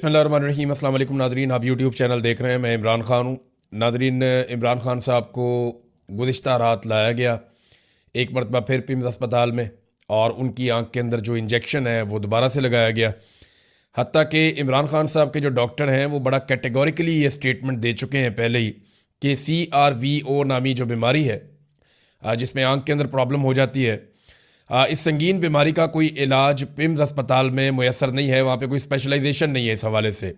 बिस्मिल्लाहिर्रहमानिर्रहीम। अस्सलाम वालेकुम नाज़रीन, आप यूट्यूब चैनल देख रहे हैं। मैं इमरान ख़ान हूँ। नाज़रीन, इमरान ख़ान साहब को गुज़िश्ता रात लाया गया एक मरतबा फिर पिम्स अस्पताल में, और उनकी आंख के अंदर जो इंजेक्शन है वो दोबारा से लगाया गया। हत्ता कि इमरान ख़ान साहब के जो डॉक्टर हैं वो बड़ा कैटेगोरिकली ये स्टेटमेंट दे चुके हैं पहले ही कि CRVO नामी जो बीमारी है, जिसमें आंख के अंदर प्रॉब्लम हो जाती है, इस संगीन बीमारी का कोई इलाज पिम्स अस्पताल में मुयसर नहीं है। वहाँ पे कोई स्पेशलाइजेशन नहीं है इस हवाले से।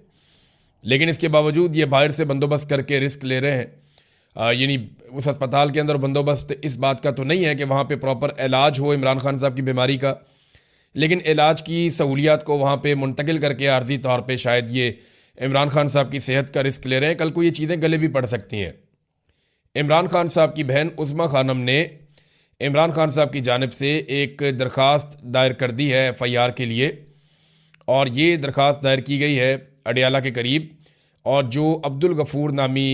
लेकिन इसके बावजूद ये बाहर से बंदोबस्त करके रिस्क ले रहे हैं। यानी उस अस्पताल के अंदर बंदोबस्त इस बात का तो नहीं है कि वहाँ पे प्रॉपर इलाज हो इमरान खान साहब की बीमारी का, लेकिन इलाज की सहूलियात को वहाँ पे मुंतकिल करके आर्जी तौर पे शायद ये इमरान खान साहब की सेहत का रिस्क ले रहे हैं। कल को ये चीज़ें गले भी पड़ सकती हैं। इमरान खान साहब की बहन उज़्मा खानम ने इमरान खान साहब की जानिब से एक दरख्वास्त दायर कर दी है FIR के लिए, और ये दरख्वास्त दायर की गई है अडियाला के करीब। और जो अब्दुल गफूर नामी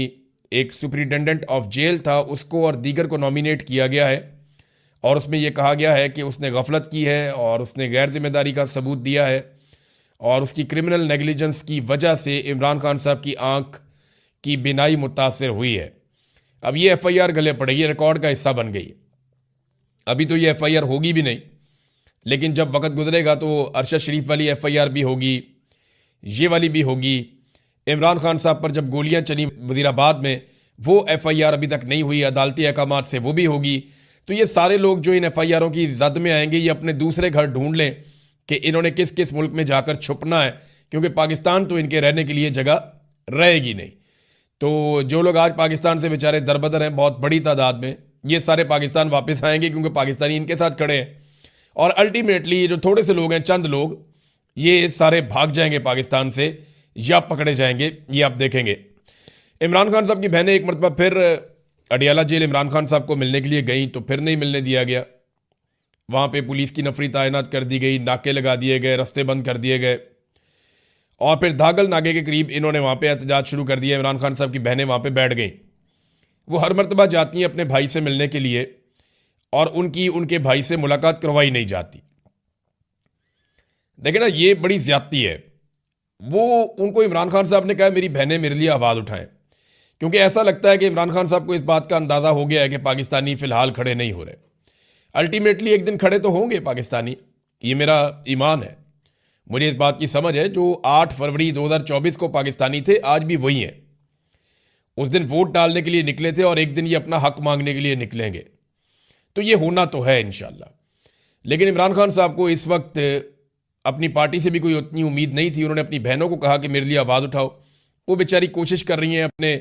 एक सुपरिटेंडेंट ऑफ जेल था, उसको और दीगर को नॉमिनेट किया गया है, और उसमें यह कहा गया है कि उसने गफलत की है और उसने गैर जिम्मेदारी का सबूत दिया है, और उसकी क्रिमिनल नेगलिजेंस की वजह से इमरान खान साहब की आंख की बिनाई मुतासर हुई है। अब ये FIR गले पड़ेगी, रिकॉर्ड का हिस्सा बन गई। अभी तो ये FIR होगी भी नहीं, लेकिन जब वक्त गुजरेगा तो अरशद शरीफ वाली FIR भी होगी, ये वाली भी होगी। इमरान खान साहब पर जब गोलियां चली वजीराबाद में, वो FIR अभी तक नहीं हुई, अदालती अहकामात से वो भी होगी। तो ये सारे लोग जो इन FIRों की जद में आएंगे, ये अपने दूसरे घर ढूंढ लें कि इन्होंने किस किस मुल्क में जाकर छुपना है, क्योंकि पाकिस्तान तो इनके रहने के लिए जगह रहेगी नहीं। तो जो लोग आज पाकिस्तान से बेचारे दरबदर हैं बहुत बड़ी तादाद में, ये सारे पाकिस्तान वापस आएंगे, क्योंकि पाकिस्तानी इनके साथ खड़े हैं। और अल्टीमेटली ये जो थोड़े से लोग हैं, चंद लोग, ये सारे भाग जाएंगे पाकिस्तान से या पकड़े जाएंगे। ये आप देखेंगे। इमरान खान साहब की बहनें एक मरतबा फिर अडियाला जेल इमरान खान साहब को मिलने के लिए गई, तो फिर नहीं मिलने दिया गया। वहाँ पे पुलिस की नफरी तैनात कर दी गई, नाके लगा दिए गए, रास्ते बंद कर दिए गए, और फिर धागल नाके के करीब इन्होंने वहाँ पे एहतजाज शुरू कर दिया। इमरान खान साहब की बहनें वहाँ पे बैठ गई। वो हर मरतबा जाती हैं अपने भाई से मिलने के लिए, और उनके भाई से मुलाकात करवाई नहीं जाती। देखे ना, ये बड़ी ज्यादती है। वो उनको इमरान खान साहब ने कहा मेरी बहनें मेरे लिए आवाज़ उठाएं, क्योंकि ऐसा लगता है कि इमरान खान साहब को इस बात का अंदाज़ा हो गया है कि पाकिस्तानी फ़िलहाल खड़े नहीं हो रहे। अल्टीमेटली एक दिन खड़े तो होंगे पाकिस्तानी, ये मेरा ईमान है। मुझे इस बात की समझ है, जो 8 फरवरी 2024 को पाकिस्तानी थे, आज भी वही हैं। उस दिन वोट डालने के लिए निकले थे, और एक दिन ये अपना हक मांगने के लिए निकलेंगे। तो ये होना तो है इंशाल्लाह। लेकिन इमरान खान साहब को इस वक्त अपनी पार्टी से भी कोई उतनी उम्मीद नहीं थी। उन्होंने अपनी बहनों को कहा कि मेरे लिए आवाज़ उठाओ। वो बेचारी कोशिश कर रही हैं, अपने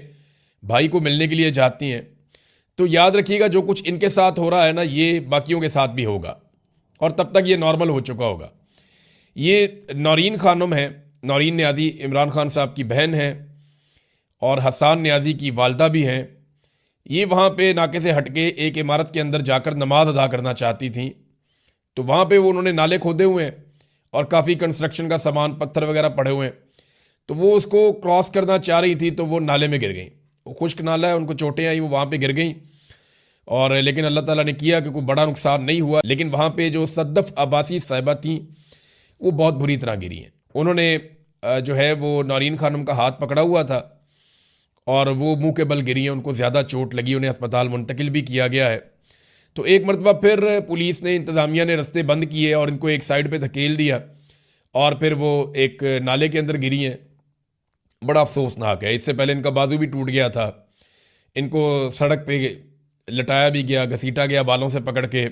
भाई को मिलने के लिए जाती हैं। तो याद रखिएगा, जो कुछ इनके साथ हो रहा है ना, ये बाकियों के साथ भी होगा, और तब तक ये नॉर्मल हो चुका होगा। ये नौरीन खानम है, नौरीन न्याजी इमरान खान साहब की बहन है, और हसान न्याजी की वालदा भी हैं। ये वहाँ पे नाके से हटके एक इमारत के अंदर जाकर नमाज अदा करना चाहती थी। तो वहाँ पे वो उन्होंने नाले खोदे हुए हैं, और काफ़ी कंस्ट्रक्शन का सामान, पत्थर वगैरह पड़े हुए हैं। तो वो उसको क्रॉस करना चाह रही थी, तो वो नाले में गिर गई। वो खुश्क नाला है, उनको चोटें आई, वो वहाँ पे गिर गई। और लेकिन अल्लाह ताला ने किया कि कोई बड़ा नुकसान नहीं हुआ। लेकिन वहाँ पे जो सद्दफ अब्बासी साहिबा थी, वो बहुत बुरी तरह गिरी हैं। उन्होंने जो है वो नौरीन खानम का हाथ पकड़ा हुआ था, और वो मुंह के बल गिरी हैं। उनको ज़्यादा चोट लगी, उन्हें अस्पताल मुंतकिल भी किया गया है। तो एक मरतबा फिर पुलिस ने, इंतज़ामिया ने रास्ते बंद किए और इनको एक साइड पे धकेल दिया, और फिर वो एक नाले के अंदर गिरी हैं। बड़ा अफसोसनाक है। इससे पहले इनका बाजू भी टूट गया था। इनको सड़क पे लटाया भी गया, घसीटा गया बालों से पकड़ के।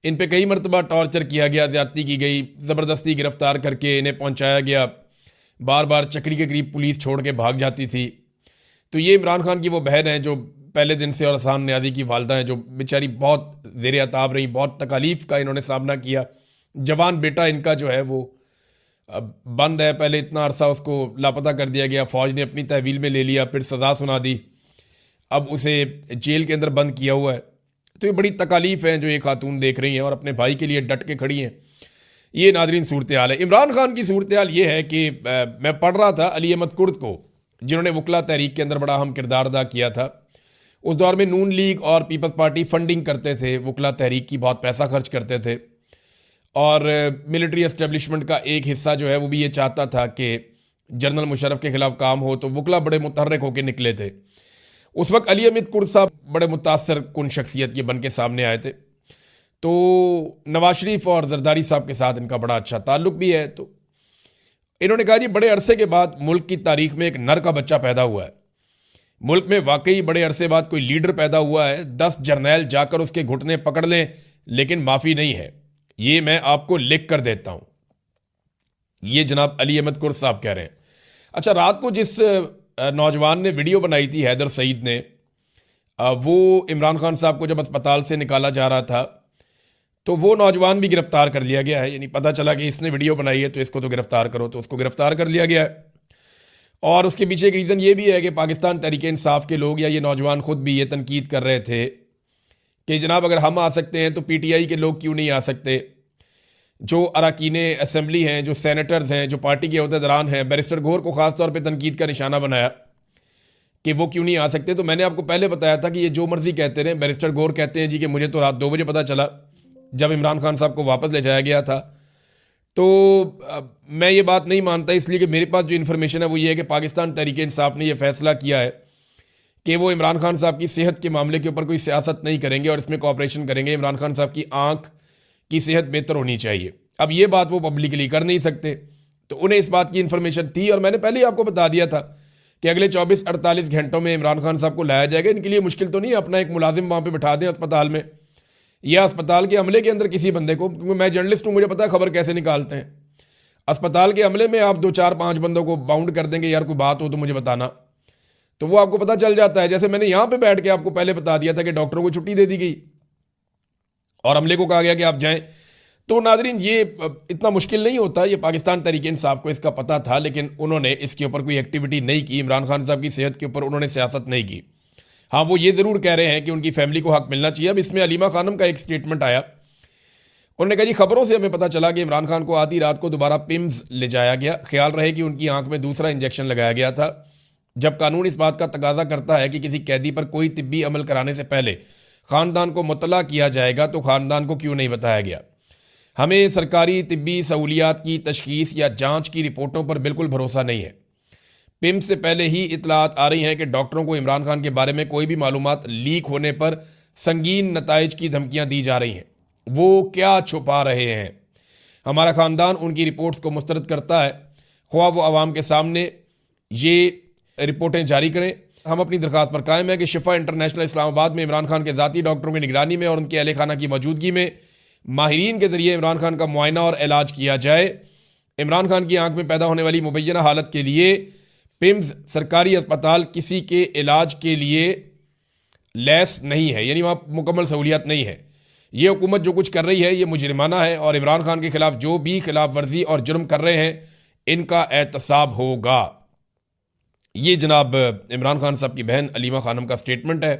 इन पे कई मरतबा टॉर्चर किया गया, ज़्यादती की गई, ज़बरदस्ती गिरफ्तार करके इन्हें पहुँचाया गया। बार बार चक्री के करीब पुलिस छोड़ के भाग जाती थी। तो ये इमरान खान की वो बहन है जो पहले दिन से, और हसान न्याजी की वालदा हैं जो बेचारी बहुत ज़ेर अताब रही, बहुत तकालीफ का इन्होंने सामना किया। जवान बेटा इनका जो है वो बंद है। पहले इतना अरसा उसको लापता कर दिया गया, फ़ौज ने अपनी तहवील में ले लिया, फिर सज़ा सुना दी, अब उसे जेल के अंदर बंद किया हुआ है। तो ये बड़ी तकालीफ हैं जो ये खातून देख रही हैं, और अपने भाई के लिए डट के खड़ी हैं। ये नादरीन सूरत हाल है। इमरान खान की सूरत हाल ये है कि मैं पढ़ रहा था अली अहमद कुर्द को, जिन्होंने वकला तहरीक के अंदर बड़ा अहम किरदार अदा किया था। उस दौर में नून लीग और पीपल्स पार्टी फंडिंग करते थे, वकला तहरीक की बहुत पैसा खर्च करते थे, और मिलिट्री एस्टेब्लिशमेंट का एक हिस्सा जो है वो भी ये चाहता था कि जनरल मुशर्रफ के खिलाफ काम हो, तो वकला बड़े मुतहर्रिक होकर निकले थे। उस वक्त अली हमीद कुर्द साहब बड़े मुतासर कुन शख्सियत के बन के सामने आए थे। तो नवाज शरीफ और जरदारी साहब के साथ इनका बड़ा अच्छा ताल्लुक भी है। तो इन्होंने कहा जी बड़े अरसे के बाद मुल्क की तारीख में एक नर का बच्चा पैदा हुआ है। मुल्क में वाकई बड़े अरसे बाद कोई लीडर पैदा हुआ है। 10 जर्नैल जाकर उसके घुटने पकड़ लें लेकिन माफ़ी नहीं है, ये मैं आपको लिख कर देता हूं। ये जनाब अली अहमद कुर्द साहब कह रहे हैं। अच्छा, रात को जिस नौजवान ने वीडियो बनाई थी, हैदर सईद ने, वो इमरान खान साहब को जब अस्पताल से निकाला जा रहा था तो वो नौजवान भी गिरफ्तार कर लिया गया है। यानी पता चला कि इसने वीडियो बनाई है तो इसको तो गिरफ्तार करो, तो उसको गिरफ्तार कर लिया गया है। और उसके पीछे एक रीज़न ये भी है कि पाकिस्तान तहरीक इंसाफ के लोग या ये नौजवान खुद भी ये तनकीद कर रहे थे कि जनाब अगर हम आ सकते हैं तो पीटीआई के लोग क्यों नहीं आ सकते। जो अरकान असम्बली हैं, जो सेनेटर्स हैं, जो पार्टी के अहदेदारान हैं, बैरिस्टर गौहर को ख़ास तौर पे तनकीद का निशाना बनाया कि वो क्यों नहीं आ सकते। तो मैंने आपको पहले बताया था कि ये जो मर्जी कहते रहे। बैरिस्टर गौहर कहते हैं जी कि मुझे तो रात 2 बजे पता चला जब इमरान खान साहब को वापस ले जाया गया था। तो मैं ये बात नहीं मानता, इसलिए कि मेरे पास जो इन्फॉर्मेशन है वो ये है कि पाकिस्तान तहरीक इंसाफ ने यह फैसला किया है कि वो इमरान खान साहब की सेहत के मामले के ऊपर कोई सियासत नहीं करेंगे और इसमें कोऑपरेशन करेंगे। इमरान खान साहब की आंख की सेहत बेहतर होनी चाहिए। अब ये बात वो पब्लिकली कर नहीं सकते, तो उन्हें इस बात की इन्फॉर्मेशन थी और मैंने पहले ही आपको बता दिया था कि अगले 24-48 घंटों में इमरान खान साहब को लाया जाएगा। इनके लिए मुश्किल तो नहीं है, अपना एक मुलाजिम वहाँ पर बिठा दें अस्पताल में या अस्पताल के अमले के अंदर किसी बंदे को, क्योंकि मैं जर्नलिस्ट हूँ, मुझे पता है खबर कैसे निकालते हैं। अस्पताल के अमले में आप 2, 4, 5 बंदों को बाउंड कर देंगे, यार कोई बात हो तो मुझे बताना, तो वो आपको पता चल जाता है। जैसे मैंने यहां पे बैठ के आपको पहले बता दिया था कि डॉक्टरों को छुट्टी दे दी गई और अमले को कहा गया कि आप जाएं। तो नाजरीन, ये इतना मुश्किल नहीं होता, ये पाकिस्तान तहरीक इंसाफ को इसका पता था, लेकिन उन्होंने इसके ऊपर कोई एक्टिविटी नहीं की। इमरान खान साहब की सेहत के ऊपर उन्होंने सियासत नहीं की। हाँ, वो ये ज़रूर कह रहे हैं कि उनकी फैमिली को हक मिलना चाहिए। अब इसमें अलीमा खानम का एक स्टेटमेंट आया, उन्होंने कहा जी खबरों से हमें पता चला कि इमरान खान को आधी रात को दोबारा पिम्स ले जाया गया। ख्याल रहे कि उनकी आंख में दूसरा इंजेक्शन लगाया गया था। जब कानून इस बात का तकाजा करता है कि किसी कैदी पर कोई तिब्बी अमल कराने से पहले ख़ानदान को मुतला किया जाएगा तो ख़ानदान को क्यों नहीं बताया गया। हमें सरकारी तिब्बी सहूलियात की तशखीस या जांच की रिपोर्टों पर बिल्कुल भरोसा नहीं है। पिम्स से पहले ही इतलात आ रही हैं कि डॉक्टरों को इमरान खान के बारे में कोई भी मालूमात लीक होने पर संगीन नताइज की धमकियाँ दी जा रही हैं। वो क्या छुपा रहे हैं? हमारा ख़ानदान उनकी रिपोर्ट्स को मुस्तरद करता है, ख्वाह वो आवाम के सामने ये रिपोर्टें जारी करें। हम अपनी दरख्वास्त पर कायम है कि शिफा इंटरनेशनल इस्लामाबाद में इमरान खान के ज़ाती डॉक्टरों की निगरानी में और उनके अहल खाना की मौजूदगी में माहिरीन के ज़रिए इमरान खान का मुआयना और इलाज किया जाए। इमरान खान की आंख में पैदा होने वाली मुबैना हालत के लिए पिम्स सरकारी अस्पताल किसी के इलाज के लिए लैस नहीं है, यानी वहाँ मुकम्मल सहूलियात नहीं है। ये हुकूमत जो कुछ कर रही है ये मुजरिमाना है और इमरान खान के खिलाफ जो भी खिलाफ वर्जी और जुर्म कर रहे हैं इनका एहतसाब होगा। ये जनाब इमरान खान साहब की बहन अलीमा खानम का स्टेटमेंट है।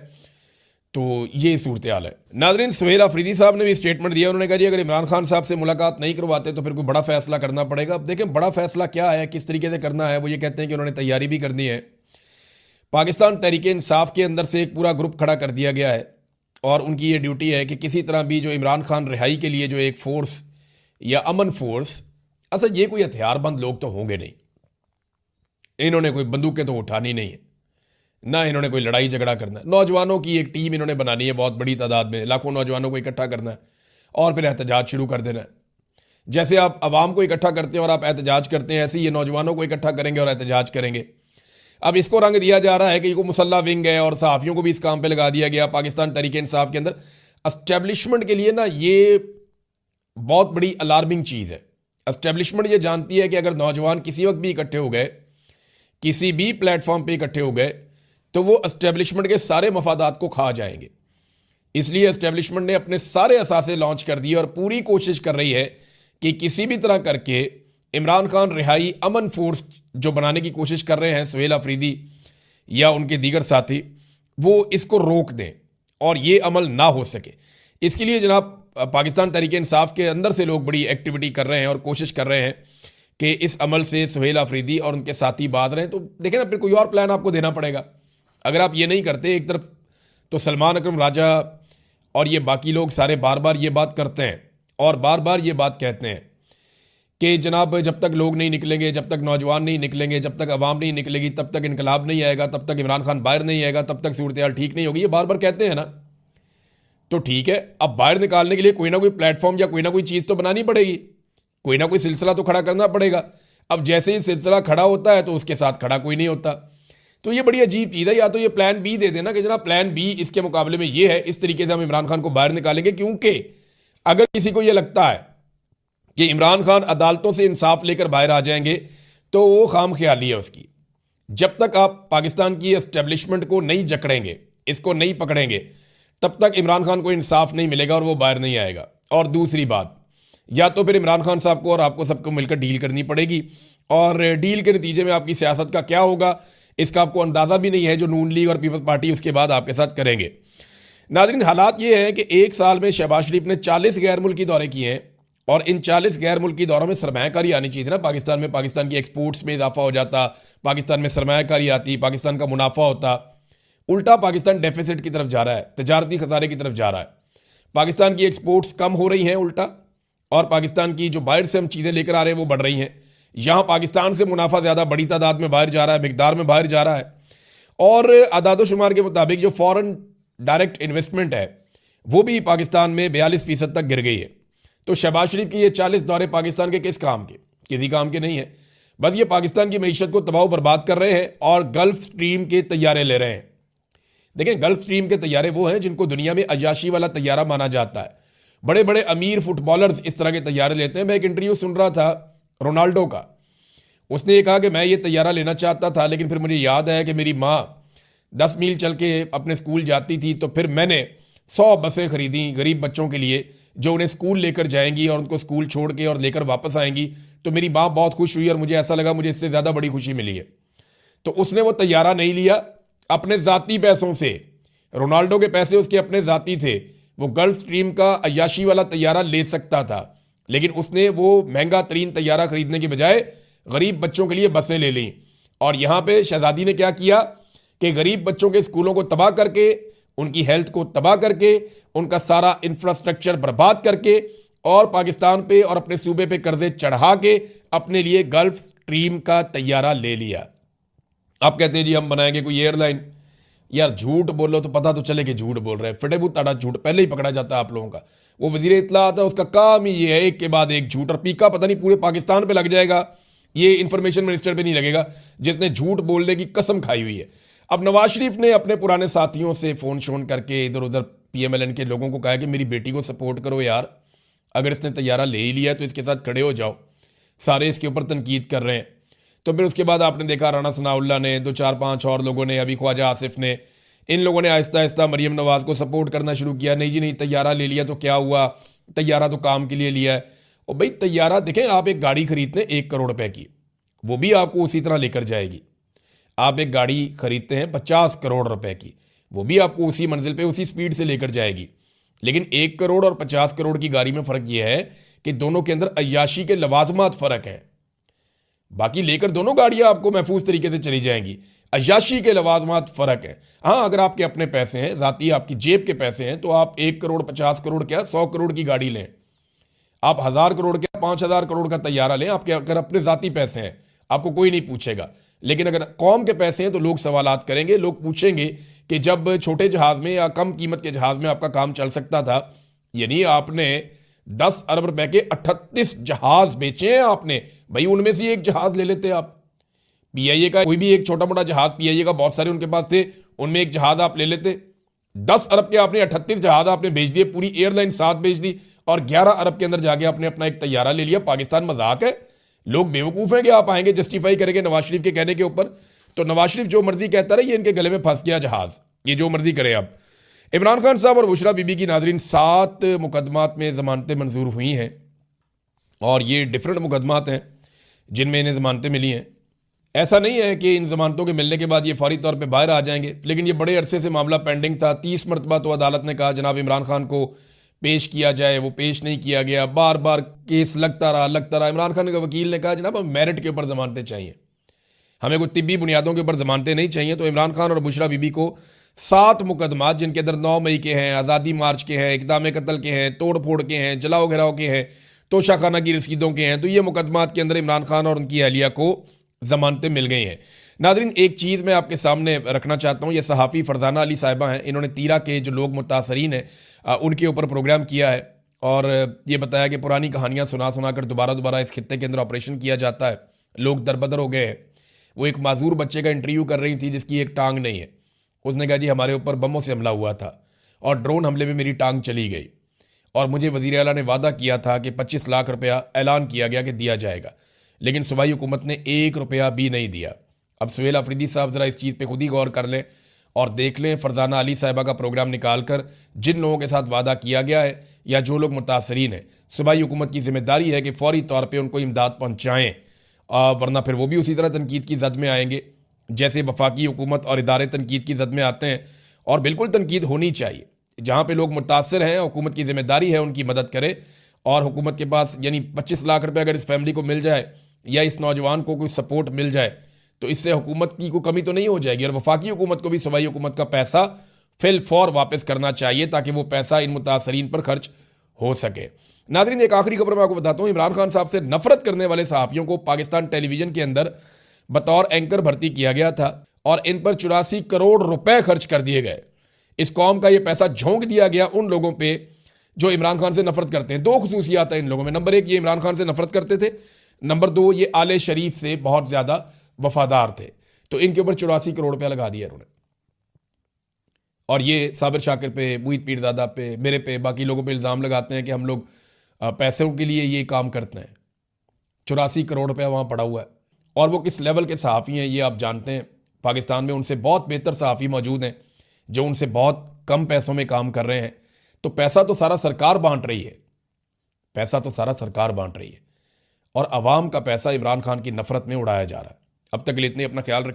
तो ये सूरत हाल है। नाज़रीन, सुहेल अफरीदी साहब ने भी स्टेटमेंट दिया। उन्होंने कहा जी अगर इमरान खान साहब से मुलाकात नहीं करवाते तो फिर कोई बड़ा फैसला करना पड़ेगा। अब देखें बड़ा फैसला क्या है, किस तरीके से करना है। वो ये कहते हैं कि उन्होंने तैयारी भी करनी है। पाकिस्तान तहरीक इंसाफ के अंदर से एक पूरा ग्रुप खड़ा कर दिया गया है और उनकी ये ड्यूटी है कि किसी तरह भी जो इमरान खान रिहाई के लिए जो एक फोर्स या अमन फोर्स, अच्छा ये कोई हथियारबंद लोग तो होंगे नहीं, इन्होंने कोई बंदूकें तो उठानी नहीं है, ना इन्होंने कोई लड़ाई झगड़ा करना है। नौजवानों की एक टीम इन्होंने बनानी है, बहुत बड़ी तादाद में, लाखों नौजवानों को इकट्ठा करना है और फिर एहतजाज शुरू कर देना है। जैसे आप आवाम को इकट्ठा करते हैं और आप एहतजाज करते हैं, ऐसे ही ये नौजवानों को इकट्ठा करेंगे और एहतजाज करेंगे। अब इसको रंग दिया जा रहा है कि ये मुसल्ला विंग है और सहाफ़ियों को भी इस काम पे लगा दिया गया। पाकिस्तान तहरीक इंसाफ के अंदर एस्टेब्लिशमेंट के लिए ना ये बहुत बड़ी अलार्मिंग चीज़ है। एस्टेब्लिशमेंट ये जानती है कि अगर नौजवान किसी वक्त भी इकट्ठे हो गए, किसी भी प्लेटफॉर्म पे इकट्ठे हो गए, तो वो एस्टेब्लिशमेंट के सारे मफादात को खा जाएंगे। इसलिए एस्टेब्लिशमेंट ने अपने सारे असासे लॉन्च कर दिए और पूरी कोशिश कर रही है कि किसी भी तरह करके इमरान खान रिहाई अमन फोर्स जो बनाने की कोशिश कर रहे हैं सुहेल अफरीदी या उनके दीगर साथी, वो इसको रोक दें और ये अमल ना हो सके। इसके लिए जनाब पाकिस्तान तहरीक इंसाफ के अंदर से लोग बड़ी एक्टिविटी कर रहे हैं और कोशिश कर रहे हैं कि इस अमल से सुहेल अफरीदी और उनके साथी बाज रहे हैं। तो देखें ना, फिर कोई और प्लान आपको देना पड़ेगा। अगर आप ये नहीं करते, एक तरफ तो सलमान अकरम राजा और ये बाकी लोग सारे बार बार ये बात करते हैं और बार बार ये बात कहते हैं कि जनाब जब तक लोग नहीं निकलेंगे, जब तक नौजवान नहीं निकलेंगे, जब तक अवाम नहीं निकलेगी, तब तक इनकलाब नहीं आएगा, तब तक इमरान खान बाहर नहीं आएगा, तब तक सूरत हाल ठीक नहीं होगी, ये बार बार कहते हैं ना। तो ठीक है, अब बाहर निकालने के लिए कोई ना कोई प्लेटफॉर्म या कोई ना कोई चीज़ तो बनानी पड़ेगी, कोई ना कोई सिलसिला तो खड़ा करना पड़ेगा। अब जैसे ही सिलसिला खड़ा होता है तो उसके साथ खड़ा कोई नहीं होता। तो ये बड़ी अजीब चीज़ है। या तो ये प्लान बी दे देना कि जनाब प्लान बी इसके मुकाबले में ये है, इस तरीके से हम इमरान खान को बाहर निकालेंगे। क्योंकि अगर किसी को ये लगता है कि इमरान खान अदालतों से इंसाफ लेकर बाहर आ जाएंगे तो वो खाम ख्याली है उसकी। जब तक आप पाकिस्तान की एस्टेब्लिशमेंट को नहीं जकड़ेंगे, इसको नहीं पकड़ेंगे, तब तक इमरान खान को इंसाफ नहीं मिलेगा और वो बाहर नहीं आएगा। और दूसरी बात, या तो फिर इमरान खान साहब को और आपको सबको मिलकर डील करनी पड़ेगी, और डील के नतीजे में आपकी सियासत का क्या होगा इसका आपको अंदाज़ा भी नहीं है, जो नून लीग और पीपल्स पार्टी उसके बाद आपके साथ करेंगे। नाज़रीन, हालात ये हैं कि एक साल में शहबाज शरीफ ने 40 गैर मुल्की दौरे किए हैं, और इन 40 गैर मुल्की दौरों में सरमायाकारी आनी चाहिए थी ना पाकिस्तान में। पाकिस्तान की एक्सपोर्ट्स में इजाफा हो जाता, पाकिस्तान में सरमायाकारी आती, पाकिस्तान का मुनाफा होता। उल्टा पाकिस्तान डेफिसिट की तरफ जा रहा है, तजारती खसारे की तरफ जा रहा है। पाकिस्तान की एक्सपोर्ट्स कम हो रही हैं उल्टा, और पाकिस्तान की जो बाहर से हम चीज़ें लेकर आ रहे हैं वो बढ़ रही हैं। यहाँ पाकिस्तान से मुनाफा ज़्यादा बड़ी तादाद में बाहर जा रहा है, मिकदार में बाहर जा रहा है। और आदादोशुमार के मुताबिक जो फॉरेन डायरेक्ट इन्वेस्टमेंट है वो भी पाकिस्तान में 42% तक गिर गई है। तो शहबाज शरीफ के ये 40 दौरे पाकिस्तान के किस काम के? किसी काम के नहीं है। बस ये पाकिस्तान की मीशत को तबाह बर्बाद कर रहे हैं और गल्फ स्ट्रीम के तैयारे ले रहे हैं। देखें, गल्फ स्ट्रीम के तैयारे वो हैं जिनको दुनिया में अयाशी वाला तैयारा माना जाता है। बड़े बड़े अमीर फुटबॉलर्स इस तरह के तैयारे लेते हैं। मैं एक इंटरव्यू सुन रहा था रोनाल्डो का, उसने ये कहा कि मैं ये तैयारा लेना चाहता था, लेकिन फिर मुझे याद आया कि मेरी माँ 10 मील चल के अपने स्कूल जाती थी, तो फिर मैंने 100 बसें खरीदी गरीब बच्चों के लिए जो उन्हें स्कूल लेकर जाएंगी और उनको स्कूल छोड़ के और लेकर वापस आएंगी। तो मेरी माँ बहुत खुश हुई और मुझे ऐसा लगा मुझे इससे ज़्यादा बड़ी खुशी मिली है। तो उसने वो तैयारा नहीं लिया अपने ज़ाती पैसों से। रोनाल्डो के पैसे उसके अपने ज़ाती थे। वो गल्फ स्ट्रीम का अय्याशी वाला तैयारा ले सकता था, लेकिन उसने वो महंगा तरीन तैयारा खरीदने के बजाय गरीब बच्चों के लिए बसें ले लीं। और यहाँ पे शहजादी ने क्या किया कि गरीब बच्चों के स्कूलों को तबाह करके, उनकी हेल्थ को तबाह करके, उनका सारा इंफ्रास्ट्रक्चर बर्बाद करके और पाकिस्तान पे और अपने सूबे पे कर्जे चढ़ा के अपने लिए गल्फ स्ट्रीम का तैयारा ले लिया। आप कहते हैं जी हम बनाएंगे कोई एयरलाइन। यार झूठ बोलो तो पता तो चले कि झूठ बोल रहे हैं। फिटेबू ताड़ा झूठ पहले ही पकड़ा जाता है आप लोगों का। वो वजीर इत्तला आता है, उसका काम ही ये है एक के बाद एक झूठ, और पीका पता नहीं पूरे पाकिस्तान पे लग जाएगा। ये इंफॉर्मेशन मिनिस्टर पे नहीं लगेगा जिसने झूठ बोलने की कसम खाई हुई है। अब नवाज शरीफ ने अपने पुराने साथियों से फ़ोन शोन करके इधर उधर PMLN के लोगों को कहा कि मेरी बेटी को सपोर्ट करो यार, अगर इसने तैयारा ले ही लिया है तो इसके साथ खड़े हो जाओ। सारे इसके ऊपर तनकीद कर रहे हैं। तो फिर उसके बाद आपने देखा राना सनाउल्लाह ने, 2-4-5 और लोगों ने, अभी ख्वाजा आसिफ ने, इन लोगों ने आहिस्ता आहिस्ता मरीम नवाज को सपोर्ट करना शुरू किया। नहीं जी नहीं, तैयारा ले लिया तो क्या हुआ, तैयारा तो काम के लिए लिया है। और भाई तैयारा देखें, आप एक गाड़ी खरीदते हैं 1 करोड़ रुपए की, वो भी आपको उसी तरह लेकर जाएगी। आप एक गाड़ी खरीदते हैं 50 करोड़ रुपए की, वो भी आपको उसी मंजिल पे उसी स्पीड से लेकर जाएगी। लेकिन 1 करोड़ और 50 करोड़ की गाड़ी में फ़र्क यह है कि दोनों के अंदर अय्याशी के लवाजमात फ़र्क है। बाकी लेकर दोनों गाड़ियां आपको महफूज तरीके से चली जाएंगी, अय्याशी के लवाजमात फ़र्क है। हाँ, अगर आपके अपने पैसे हैं, ज़ाती आपकी जेब के पैसे हैं, तो आप 1 करोड़ 50 करोड़ क्या 100 करोड़ की गाड़ी लें। आप 1000 करोड़ क्या 5000 करोड़ का तैयारा लें। आपके अगर अपने ज़ाती पैसे हैं आपको कोई नहीं पूछेगा। लेकिन अगर कौम के पैसे हैं तो लोग सवालात करेंगे, लोग पूछेंगे कि जब छोटे जहाज़ में या कम कीमत के जहाज़ में आपका काम चल सकता था, यानी आपने 10 अरब रुपए के 38 जहाज़ बेचे हैं आपने, भाई उनमें से एक जहाज़ ले लेते आप। PIA का कोई भी एक छोटा मोटा जहाज़, PIA का बहुत सारे उनके पास थे, उनमें एक जहाज़ आप ले लेते। 10 अरब के आपने 38 जहाज़ आपने बेच दिए, पूरी एयरलाइन साथ बेच दी, और 11 अरब के अंदर जाके आपने अपना एक तैयारा ले लिया। पाकिस्तान मजाक है? लोग बेवकूफ़ हैं कि आप आएंगे जस्टिफाई करेंगे नवाज शरीफ के कहने के ऊपर। तो नवाज शरीफ जो मर्जी कहता रहे, ये इनके गले में फंस गया जहाज़, ये जो मर्जी करे। अब इमरान खान साहब और बुशरा बीबी की नाजरीन 7 मुकदमात में ज़मानतें मंजूर हुई हैं, और ये डिफरेंट मुकदमात हैं जिनमें इन्हें ज़मानतें मिली हैं। ऐसा नहीं है कि इन ज़मानतों के मिलने के बाद ये फौरी तौर पे बाहर आ जाएंगे, लेकिन ये बड़े अरसे से मामला पेंडिंग था। 30 मरतबा तो अदालत ने कहा जनाब इमरान खान को पेश किया जाए, वो पेश नहीं किया गया। बार बार केस लगता रहा। इमरान खान के वकील ने कहा जनाब हमें मेरिट के ऊपर ज़मानतें चाहिए, हमें कोई तिब्बी बुनियादों के ऊपर ज़मानतें नहीं चाहिए। तो इमरान खान और बुशरा बीबी को 7 मुकदमात, जिनके अंदर 9 मई के हैं, आज़ादी मार्च के हैं, इक़दाम कत्ल के हैं, तोड़ फोड़ के हैं, जलाओ घिराव के हैं, तोशाखाना की रसीदों के हैं। तो ये मुकदमात के अंदर इमरान खान और उनकी अहलिया को जमानतें मिल गई हैं। नादरीन, एक चीज़ मैं आपके सामने रखना चाहता हूँ। ये सहाफ़ी फरजाना अली साहिबा हैं, इन्होंने तीरा के जो लोग मुतासरीन हैं उनके ऊपर प्रोग्राम किया है और ये बताया कि पुरानी कहानियाँ सुना सुना कर दोबारा इस खित्ते के अंदर ऑपरेशन किया जाता है। लोग दरबदर हो गए हैं। वो एक माजूर बच्चे का इंटरव्यू कर रही थी जिसकी एक टांग नहीं है। उसने कहा जी हमारे ऊपर बमों से हमला हुआ था और ड्रोन हमले में मेरी टांग चली गई और मुझे वज़ीर आला ने वादा किया था कि 25 लाख रुपया ऐलान किया गया कि दिया जाएगा, लेकिन सूबाई हुकूमत ने 1 रुपया भी नहीं दिया। अब सुहेल अफरीदी साहब ज़रा इस चीज़ पे खुद ही गौर कर लें और देख लें फरजाना अली साहिबा का प्रोग्राम निकाल कर जिन लोगों के साथ वादा किया गया है या जो लोग मुतासरीन हैं, सूबाई हुकूमत की जिम्मेदारी है कि फौरी तौर पर उनको इमदाद पहुँचाएँ, वरना फिर वो भी उसी तरह तनकीद की जद में आएंगे जैसे वफाकी हुकूमत और इदारे तनकीद की जद में आते हैं। और बिल्कुल तनकीद होनी चाहिए। जहाँ पे लोग मुतासर हैं, हुकूमत की जिम्मेदारी है उनकी मदद करे और हुकूमत के पास यानी 25 लाख रुपए अगर इस फैमिली को मिल जाए या इस नौजवान को कोई सपोर्ट मिल जाए तो इससे हुकूमत की कोई कमी तो नहीं हो जाएगी। और वफाकी हुकूमत को भी सूबाई हुकूमत का पैसा फिल फौर वापस करना चाहिए ताकि वो पैसा इन मुतासरीन पर खर्च हो सके। नाज़रीन, एक आखिरी खबर मैं आपको बताता हूँ। इमरान खान साहब से नफरत करने वाले सहाफ़ियों को पाकिस्तान टेलीविजन के अंदर बतौर एंकर भर्ती किया गया था और इन पर 84 करोड़ रुपए खर्च कर दिए गए। इस कौम का ये पैसा झोंक दिया गया उन लोगों पे जो इमरान खान से नफरत करते हैं। 2 खुसूसियात हैं इन लोगों में। नंबर 1, ये इमरान खान से नफरत करते थे। नंबर 2, ये आले शरीफ से बहुत ज़्यादा वफादार थे। तो इनके ऊपर 84 करोड़ रुपया लगा दिया इन्होंने। और ये साबिर शाकिर पे, मुईद पीरजादा पे, मेरे पे, बाकी लोगों पे इल्ज़ाम लगाते हैं कि हम लोग पैसों के लिए ये काम करते हैं। 84 करोड़ रुपया वहाँ पड़ा हुआ है। और वो किस लेवल के सहाफ़ी हैं ये आप जानते हैं। पाकिस्तान में उनसे बहुत बेहतर सहाफ़ी मौजूद हैं जो उनसे बहुत कम पैसों में काम कर रहे हैं। तो पैसा तो सारा सरकार बांट रही है, पैसा तो सारा सरकार बांट रही है और अवाम का पैसा इमरान खान की नफरत में उड़ाया जा रहा है। अब तक के लिए इतने, अपना ख्याल रखें।